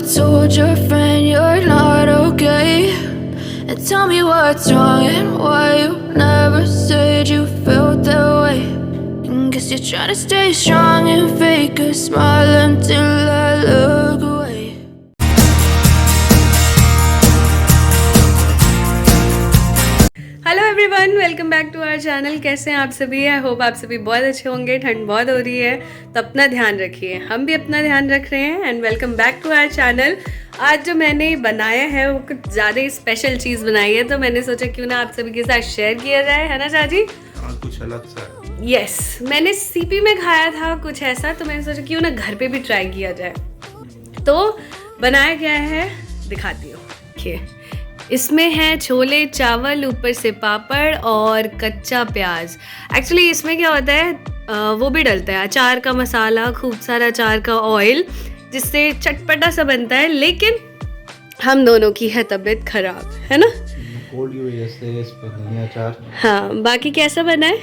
told your friend you're not okay? And tell me what's wrong and why you never said you felt that way. And guess you're trying to stay strong and fake a smile until I look away. Hello everyone, welcome back to our channel. कैसे हैं आप सभी? I hope आप सभी बहुत अच्छे होंगे। ठंड बहुत हो रही है तो अपना ध्यान रखिए, हम भी अपना ध्यान रख रहे हैं। And welcome back to our channel. आज जो मैंने बनाया है वो कुछ ज़्यादा ही स्पेशल चीज़ बनाई है, तो मैंने सोचा क्यों ना आप सभी के साथ शेयर किया जाए, है ना चाची? कुछ अलग सा। यस, मैंने सीपी में खाया था कुछ ऐसा, तो मैंने सोचा क्यों ना घर पे भी ट्राई किया जाए। तो बनाया गया है, दिखाती हूँ। देखिए, इसमें है छोले चावल, ऊपर से पापड़ और कच्चा प्याज। एक्चुअली इसमें क्या होता है, वो भी डलता है अचार का मसाला, खूब सारा अचार का ऑयल, जिससे चटपटा सा बनता है। लेकिन हम दोनों की है तबीयत खराब, है ना? कोल्ड की वजह से इस पे नहीं है अचार। हाँ, बाकी कैसा बना है?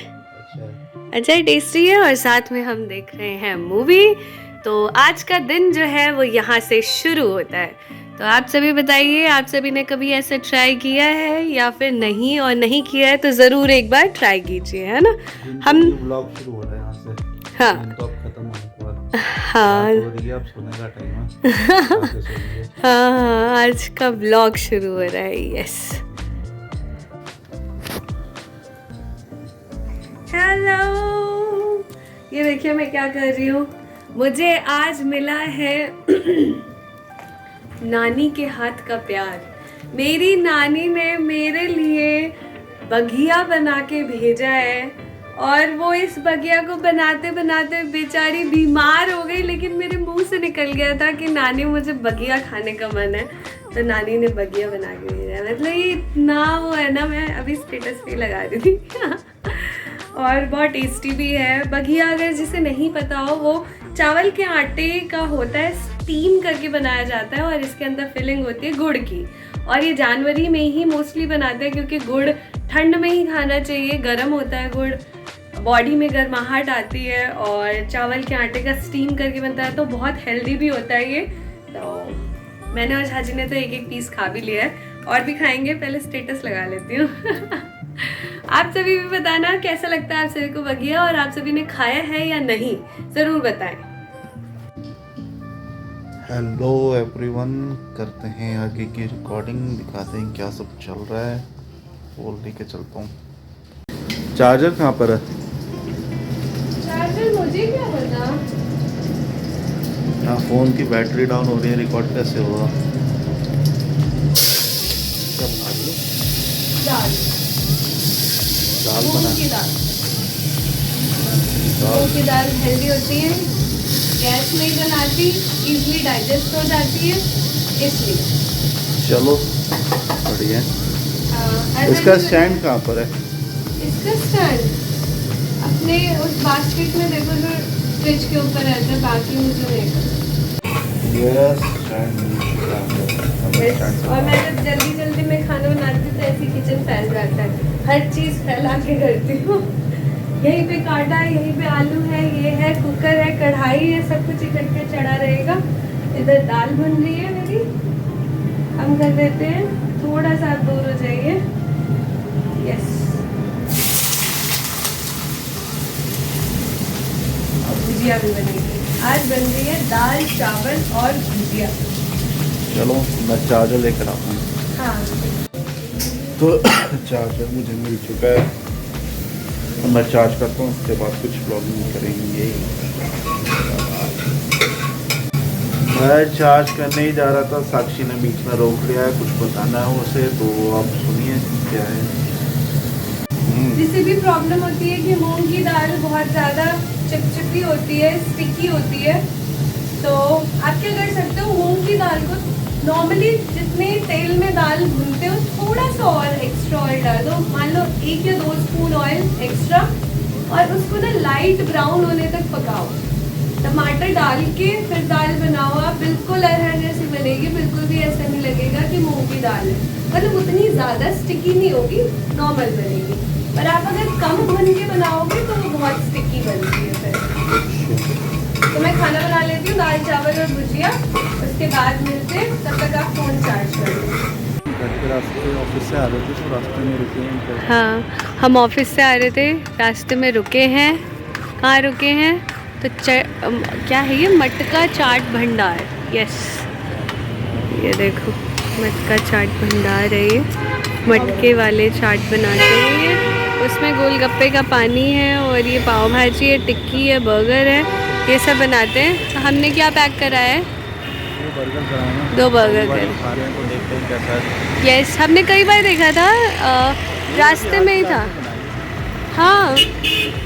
अच्छा है, टेस्टी है। और साथ में हम देख रहे हैं मूवी। तो आज का दिन जो है वो यहाँ से शुरू होता है। तो आप सभी बताइए, आप सभी ने कभी ऐसे ट्राई किया है या फिर नहीं? और नहीं किया है तो ज़रूर एक बार ट्राई कीजिए, है ना? हम व्लॉग शुरू हो रहा है यहाँ से। हाँ तो अब खत्म होने के बाद हाँ अब सोने का टाइम है। हाँ, आज का व्लॉग शुरू हो रहा है। यस, हेलो, ये देखिए मैं क्या कर रही हूँ। मुझे आज मिला है नानी के हाथ का प्यार। मेरी नानी ने मेरे लिए बगिया बना के भेजा है, और वो इस बगिया को बनाते बनाते बेचारी बीमार हो गई। लेकिन मेरे मुंह से निकल गया था कि नानी, मुझे बगिया खाने का मन है, तो नानी ने बगिया बना के भेजा है। मतलब ये इतना वो है ना, मैं अभी स्टेटस पे लगा रही थी। और बहुत टेस्टी भी है बगिया। अगर जिसे नहीं पता हो, वो चावल के आटे का होता है, स्टीम करके बनाया जाता है, और इसके अंदर फिलिंग होती है गुड़ की। और ये जनवरी में ही मोस्टली बनाते हैं, क्योंकि गुड़ ठंड में ही खाना चाहिए। गर्म होता है गुड़, बॉडी में गर्माहट आती है, और चावल के आटे का स्टीम करके बनता है, तो बहुत हेल्दी भी होता है ये। तो मैंने और झाजी ने तो एक एक पीस खा भी लिया है, और भी खाएंगे। पहले स्टेटस लगा लेती हूँ। आप सभी भी बताना कैसा लगता है आप सभी को बगिया, और आप सभी ने खाया है या नहीं, ज़रूर बताएं। हेलो एवरीवन, करते हैं आगे की रिकॉर्डिंग, दिखाते हैं क्या सब चल रहा है। बोल लेके चलता हूँ। चार्जर कहाँ पर है? चार्जर मुझे क्या पता। यहाँ फ़ोन की बैटरी डाउन हो रही है, रिकॉर्ड कैसे होगा? क्या बना रही हो? दाल बना। मूंग की दाल। मूंग की दाल हेल्दी होती है, गैस नहीं बनाती, इजीली डाइजेस्ट हो जाती है, इसलिए। चलो बढ़िया। इसका स्टैंड कहाँ पर है? इसका स्टैंड अपने उस बास्केट में देखो जो फ्रिज के ऊपर रहता है, बाकी मुझे नहीं पता। और मैं जब जल्दी जल्दी में खाना बनाती हूँ तो ऐसी किचन फैल जाता है, हर चीज़ फैला के करती हूँ। यहीं पे काटा है, यहीं पे आलू है, ये है, कुकर है, कढ़ाई है, सब कुछ इकट्ठे चढ़ा रहेगा। इधर दाल बन रही है मेरी, हम कर देते हैं। थोड़ा सा दूर हो जाइए। यस, और भुजिया भी बनेगी। आज बन रही है दाल चावल और भुजिया। चलो मैं चार्जर लेकर आता हूँ। हाँ, तो चार्जर मुझे मिल चुका है, तो मैं चार्ज करता हूँ, उसके बाद कुछ ब्लॉगिंग करेंगे। मैं चार्ज करने ही जा रहा था, साक्षी ने बीच में रोक लिया है, कुछ बताना है उसे, तो आप सुनिए क्या है। जिसे भी प्रॉब्लम होती है कि मूंग की दाल बहुत ज़्यादा चिपचिपी होती है, स्टिकी होती है, तो आप क्या कर सकते हो, मूंग की दाल को नॉर्मली जितने तेल में दाल भूनते हो, थोड़ा सा और एक्स्ट्रा ऑयल डाल दो। मान लो 1 या 2 स्पून ऑयल एक्स्ट्रा, और उसको ना लाइट ब्राउन होने तक पकाओ। टमाटर डाल के फिर दाल बनाओ, आप बिल्कुल अरहर जैसी बनेगी। बिल्कुल भी ऐसा नहीं लगेगा कि मूंग की दाल है, मतलब उतनी ज़्यादा स्टिकी नहीं होगी, नॉर्मल बनेगी। पर आप अगर कम भून के बनाओगे तो वो बहुत स्टिकी बनती है फिर। तो मैं खाना बना लेती हूँ, दाल चावल और भुजिया, उसके बाद मिलते हैं। तब तक आप फ़ोन चार्ज कर लो। घर के रास्ते ऑफिस से आ रहे थे तो रास्ते में रुके हैं। हाँ, हम ऑफिस से आ रहे थे, रास्ते में रुके हैं। कहाँ रुके हैं? तो क्या है ये? मटका चाट भंडार। यस, ये देखो मटका चाट भंडार है ये। मटके वाले चाट बनाते हैं ये, उसमें गोलगप्पे का पानी है और ये पाव भाजी है, टिक्की है, बर्गर है, ये सब बनाते हैं। तो हमने क्या पैक करा है? 2 बर्गर खा रहे हैं तो देखते हैं कैसा है। यस, हमने कई बार देखा था, रास्ते में ही था। हाँ,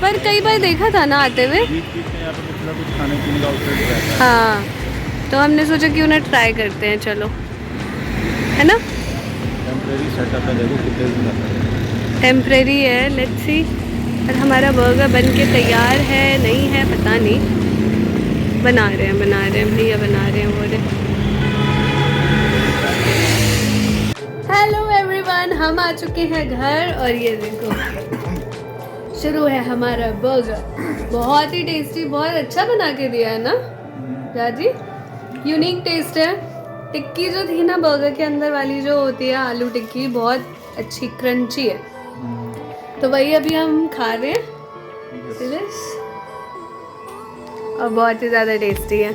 पर कई बार देखा था ना आते हुए। कुछ खाने पीने का आउटलेट रहता है। हाँ, तो हमने सोचा कि उन्हें ट्राई करते हैं, चलो, है ना। टेम्परेरी सेटअप है, देखो कितने दिन लगता है। टेम्परेरी है, लेट्स सी। और हमारा बर्गर बन के तैयार है नहीं है पता नहीं। बना रहे हैं भैया, बना रहे हैं वो रहे। हेलो एवरीवन, हम आ चुके हैं घर और ये देखो शुरू है हमारा बर्गर। बहुत ही टेस्टी, बहुत अच्छा बना के दिया है ना राजी। यूनिक टेस्ट है। टिक्की जो थी ना बर्गर के अंदर वाली जो होती है आलू टिक्की, बहुत अच्छी क्रंची है। तो वही अभी हम खा रहे हैं और बहुत ही ज़्यादा टेस्टी है।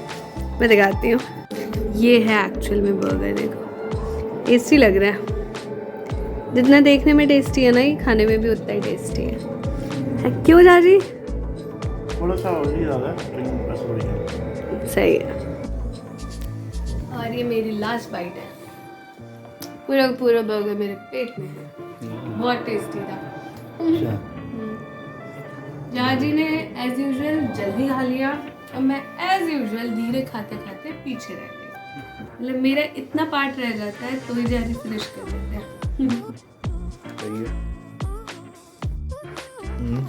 मैं दिखाती हूँ, ये है एक्चुअल में बर्गर। देखो टेस्टी लग रहा है, जितना देखने में टेस्टी है ना, ये खाने में भी उतना ही टेस्टी है। क्यों जाजी? थोड़ा सा और ही ज़्यादा है, सही है। और ये मेरी लास्ट बाइट है। पूरा पूरा बर्गर मेरे पेट में है, बहुत टेस्टी था। जाजी ने एज यूजुअल जल्दी खा लिया और मैं एज यूजुअल धीरे खाते खाते पीछे रह गई। मतलब मेरा इतना पार्ट रह जाता है तो ही जाजी फिनिश कर देते हैं। सही है।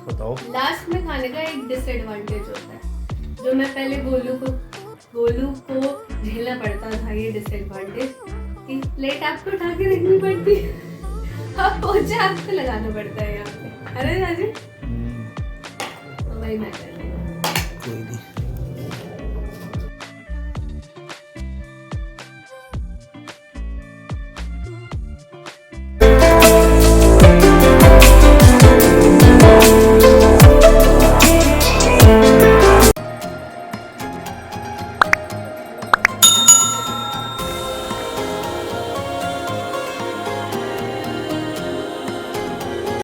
बताओ। लास्ट में खाने का एक डिसएडवांटेज होता है, जो मैं पहले गोलू को झेलना पड़ता था। ये डिसएडवांटेज कि प्लेट आपको उठा के रखनी पड़ती है, अब पोछा आपको लगाना पड़ता है यहाँ पे। अरे राजी, वही मैं कर रही हूँ। कोई नहीं।